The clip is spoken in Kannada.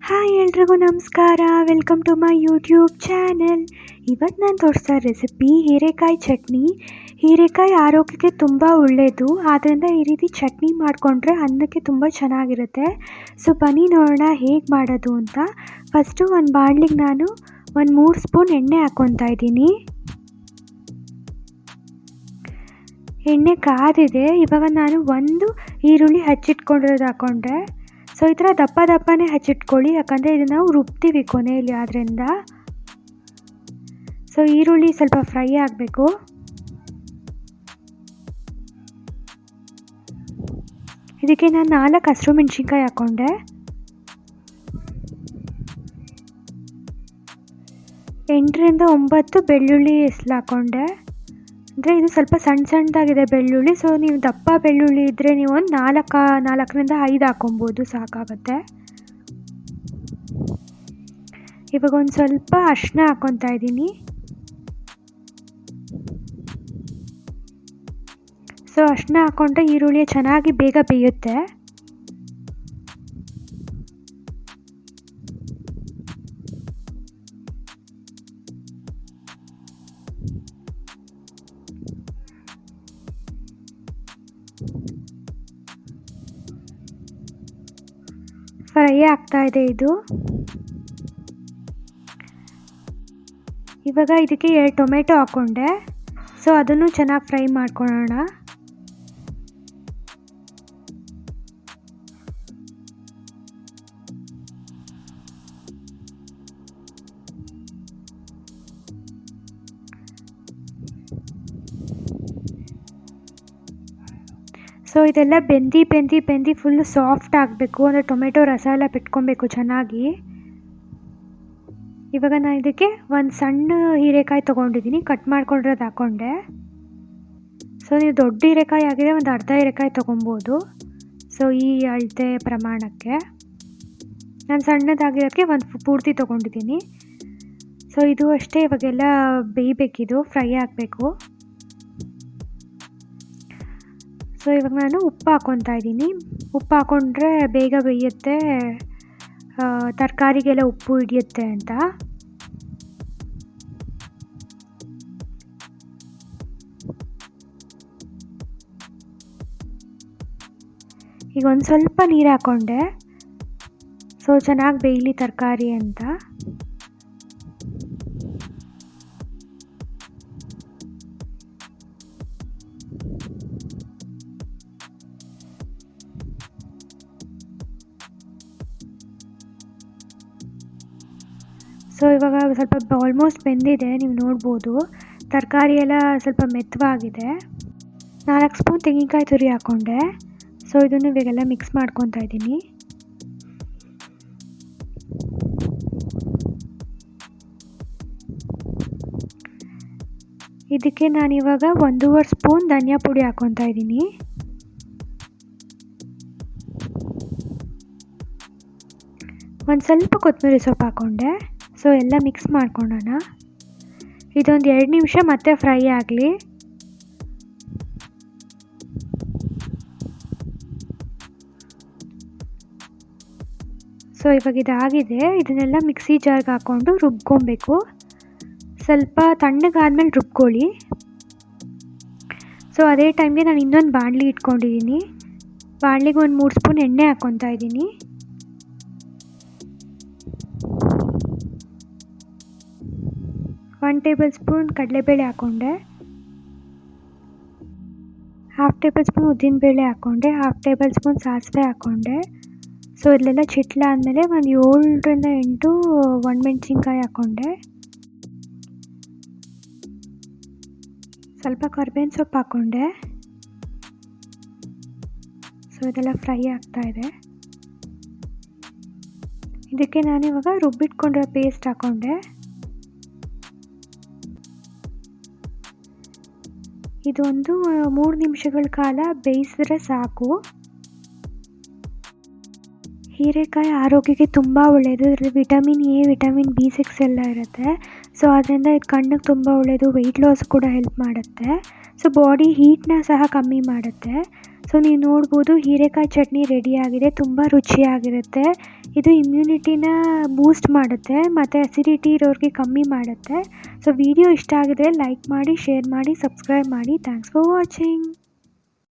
ಹಾಯ್ ಎಲ್ರಿಗೂ ನಮಸ್ಕಾರ. Welcome to my YouTube channel. ಇವತ್ತು ನಾನು ತೋರಿಸ್ತಾ ರೆಸಿಪಿ ಹೀರೆಕಾಯಿ ಚಟ್ನಿ. ಹೀರೆಕಾಯಿ ಆರೋಗ್ಯಕ್ಕೆ ತುಂಬ ಒಳ್ಳೆಯದು, ಆದ್ದರಿಂದ ಈ ರೀತಿ ಚಟ್ನಿ ಮಾಡಿಕೊಂಡ್ರೆ ಅನ್ನಕ್ಕೆ ತುಂಬ ಚೆನ್ನಾಗಿರುತ್ತೆ. ಸೊ ಬನ್ನಿ ನೋಡೋಣ ಹೇಗೆ ಮಾಡೋದು ಅಂತ. ಫಸ್ಟು ಒಂದು ಬಾಣಲಿಗೆ ನಾನು 3 ಸ್ಪೂನ್ ಎಣ್ಣೆ ಹಾಕ್ಕೊತಾ ಇದ್ದೀನಿ. ಎಣ್ಣೆ ಕಾದಿದೆ. ಇವಾಗ ನಾನು 1 ಈರುಳ್ಳಿ ಹಚ್ಚಿಟ್ಕೊಂಡಿರೋದು ಹಾಕ್ಕೊಂಡೆ. ಸೊ ಈ ಥರ ದಪ್ಪ ದಪ್ಪನೇ ಹಚ್ಚಿಟ್ಕೊಳ್ಳಿ, ಯಾಕಂದರೆ ಇದು ನಾವು ರುಬ್ತೀವಿ ಕೊನೆಯಲ್ಲಿ, ಆದ್ದರಿಂದ. ಸೊ ಈರುಳ್ಳಿ ಸ್ವಲ್ಪ ಫ್ರೈ ಆಗಬೇಕು. ಇದಕ್ಕೆ ನಾನು 4 ಹಸಿಮೆಣಸಿನ್ಕಾಯಿ ಹಾಕ್ಕೊಂಡೆ. 8ರಿಂದ 9 ಬೆಳ್ಳುಳ್ಳಿ ಹೆಸಲು ಹಾಕ್ಕೊಂಡೆ. ಅಂದರೆ ಇದು ಸ್ವಲ್ಪ ಸಣ್ಣದಾಗಿದೆ ಬೆಳ್ಳುಳ್ಳಿ. ಸೊ ನೀವು ದಪ್ಪ ಬೆಳ್ಳುಳ್ಳಿ ಇದ್ದರೆ ನೀವು ಒಂದು 4ರಿಂದ 5 ಹಾಕ್ಕೊಬೋದು, ಸಾಕಾಗುತ್ತೆ. ಇವಾಗ ಒಂದು ಸ್ವಲ್ಪ ಅರಿಶಿನ ಹಾಕ್ಕೊತಾ ಇದ್ದೀನಿ. ಸೊ ಅರಿಶಿನ ಹಾಕ್ಕೊಂಡ್ರೆ ಈರುಳ್ಳಿ ಚೆನ್ನಾಗಿ ಬೇಗ ಬೇಯುತ್ತೆ. ಫ್ರೈ ಆಗ್ತಾ ಇದೆ ಇದು. ಇವಾಗ ಇದಕ್ಕೆ 2 ಟೊಮೆಟೊ ಹಾಕ್ಕೊಂಡೆ. ಸೊ ಅದನ್ನು ಚೆನ್ನಾಗಿ ಫ್ರೈ ಮಾಡ್ಕೊಳ್ಳೋಣ. ಸೊ ಇದೆಲ್ಲ ಬೆಂದು ಫುಲ್ಲು ಸಾಫ್ಟ್ ಆಗಬೇಕು, ಅಂದರೆ ಟೊಮೆಟೊ ರಸ ಎಲ್ಲ ಬಿಟ್ಕೊಬೇಕು ಚೆನ್ನಾಗಿ. ಇವಾಗ ನಾನು ಇದಕ್ಕೆ ಒಂದು ಸಣ್ಣ ಹೀರೆಕಾಯಿ ತೊಗೊಂಡಿದ್ದೀನಿ, ಕಟ್ ಮಾಡ್ಕೊಂಡಿರೋದು ಹಾಕ್ಕೊಂಡೆ. ಸೊ ನೀವು ದೊಡ್ಡ ಹೀರೆಕಾಯಿ ಆಗಿದೆ ಒಂದು ಅರ್ಧ ಹೀರೆಕಾಯಿ ತೊಗೊಬೋದು. ಸೊ ಈ ಅಳತೆ ಪ್ರಮಾಣಕ್ಕೆ ನಾನು ಸಣ್ಣದಾಗಿರೋಕ್ಕೆ ಒಂದು ಪೂರ್ತಿ ತೊಗೊಂಡಿದ್ದೀನಿ. ಸೊ ಇದು ಅಷ್ಟೇ, ಇವಾಗೆಲ್ಲ ಬೇಯಬೇಕಿದು, ಫ್ರೈ ಆಗಬೇಕು. ಸೊ ಇವಾಗ ನಾನು ಉಪ್ಪು ಹಾಕ್ಕೊತಾ ಇದ್ದೀನಿ. ಉಪ್ಪು ಹಾಕ್ಕೊಂಡ್ರೆ ಬೇಗ ಬೇಯುತ್ತೆ, ತರಕಾರಿಗೆಲ್ಲ ಉಪ್ಪು ಹಿಡಿಯುತ್ತೆ ಅಂತ. ಈಗ ಒಂದು ಸ್ವಲ್ಪ ನೀರು ಹಾಕ್ಕೊಂಡೆ. ಸೊ ಚೆನ್ನಾಗಿ ಬೇಯಲಿ ತರಕಾರಿ ಅಂತ. ಸೊ ಇವಾಗ ಸ್ವಲ್ಪ ಆಲ್ಮೋಸ್ಟ್ ಬೆಂದಿದೆ, ನೀವು ನೋಡ್ಬೋದು. ತರಕಾರಿ ಎಲ್ಲ ಸ್ವಲ್ಪ ಮೆತ್ತವಾಗಿದೆ. 4 ಸ್ಪೂನ್ ತೆಂಗಿನಕಾಯಿ ತುರಿ ಹಾಕ್ಕೊಂಡೆ. ಸೊ ಇದನ್ನು ಇವಾಗೆಲ್ಲ ಮಿಕ್ಸ್ ಮಾಡ್ಕೊತಾ ಇದ್ದೀನಿ. ಇದಕ್ಕೆ ನಾನಿವಾಗ 1.5 ಸ್ಪೂನ್ ಧನಿಯಾ ಪುಡಿ ಹಾಕ್ಕೊತಾ ಇದ್ದೀನಿ. ಒಂದು ಸ್ವಲ್ಪ ಕೊತ್ತಂಬರಿ ಸೊಪ್ಪು ಹಾಕ್ಕೊಂಡೆ. ಸೊ ಎಲ್ಲ ಮಿಕ್ಸ್ ಮಾಡ್ಕೊಳ್ಳೋಣ. ಇದೊಂದು 2 ನಿಮಿಷ ಮತ್ತೆ ಫ್ರೈ ಆಗಲಿ. ಸೊ ಇವಾಗ ಇದಾಗಿದೆ. ಇದನ್ನೆಲ್ಲ ಮಿಕ್ಸಿ ಜಾರ್ಗೆ ಹಾಕ್ಕೊಂಡು ರುಬ್ಕೊಬೇಕು. ಸ್ವಲ್ಪ ತಣ್ಣಗಾದ್ಮೇಲೆ ರುಬ್ಕೊಳ್ಳಿ. ಸೊ ಅದೇ ಟೈಮ್ಗೆ ನಾನು ಇನ್ನೊಂದು ಬಾಣಲಿ ಇಟ್ಕೊಂಡಿದ್ದೀನಿ. ಬಾಣಲಿಗೆ ಒಂದು 3 ಸ್ಪೂನ್ ಎಣ್ಣೆ ಹಾಕ್ಕೊತಾ ಇದ್ದೀನಿ. ಒಂದು ಟೇಬಲ್ ಸ್ಪೂನ್ ಕಡಲೆಬೇಳೆ ಹಾಕ್ಕೊಂಡೆ. 1/2 ಟೇಬಲ್ ಸ್ಪೂನ್ ಉದ್ದಿನಬೇಳೆ ಹಾಕ್ಕೊಂಡೆ. 1/2 ಟೇಬಲ್ ಸ್ಪೂನ್ ಸಾಸಿವೆ ಹಾಕ್ಕೊಂಡೆ. ಸೊ ಇಲ್ಲೆಲ್ಲ ಚಿಟ್ಲಾದ್ಮೇಲೆ ಒಂದು 7ರಿಂದ 8 ಒಣಮೆಣ್ಸಿನ್ಕಾಯಿ ಹಾಕ್ಕೊಂಡೆ. ಸ್ವಲ್ಪ ಕರಿಬೇವಿನ ಸೊಪ್ಪು ಹಾಕ್ಕೊಂಡೆ. ಸೊ ಇದೆಲ್ಲ ಫ್ರೈ ಆಗ್ತಾ ಇದೆ. ಇದಕ್ಕೆ ನಾನಿವಾಗ ರುಬ್ಬಿಟ್ಕೊಂಡಿರೋ ಪೇಸ್ಟ್ ಹಾಕ್ಕೊಂಡೆ. ಇದೊಂದು 3 ನಿಮಿಷಗಳ ಕಾಲ ಬೇಯಿಸಿದ್ರೆ ಸಾಕು. ಹೀರೆಕಾಯಿ ಆರೋಗ್ಯಕ್ಕೆ ತುಂಬ ಒಳ್ಳೆಯದು. ಇದರಲ್ಲಿ ವಿಟಮಿನ್ ಎ, ವಿಟಮಿನ್ ಬಿ6 ಎಲ್ಲ ಇರುತ್ತೆ. ಸೊ ಅದರಿಂದ ಇದು ಕಣ್ಣಿಗೆ ತುಂಬ ಒಳ್ಳೆಯದು. ವೆಯ್ಟ್ ಲಾಸ್ ಕೂಡ ಹೆಲ್ಪ್ ಮಾಡುತ್ತೆ. ಸೊ ಬಾಡಿ ಹೀಟ್ನ ಸಹ ಕಮ್ಮಿ ಮಾಡುತ್ತೆ. ಸೊ ನೀವು ನೋಡ್ಬೋದು ಹೀರೆಕಾಯಿ ಚಟ್ನಿ ರೆಡಿಯಾಗಿದೆ. ತುಂಬ ರುಚಿಯಾಗಿರುತ್ತೆ. ಇದು ಇಮ್ಯುನಿಟಿನ ಬೂಸ್ಟ್ ಮಾಡುತ್ತೆ ಮತ್ತು ಅಸಿಡಿಟಿ ಇರೋರಿಗೆ ಕಮ್ಮಿ ಮಾಡುತ್ತೆ. ಸೊ ವಿಡಿಯೋ ಇಷ್ಟ ಆಗಿದ್ರೆ ಲೈಕ್ ಮಾಡಿ, ಶೇರ್ ಮಾಡಿ, ಸಬ್ಸ್ಕ್ರೈಬ್ ಮಾಡಿ. Thanks for watching.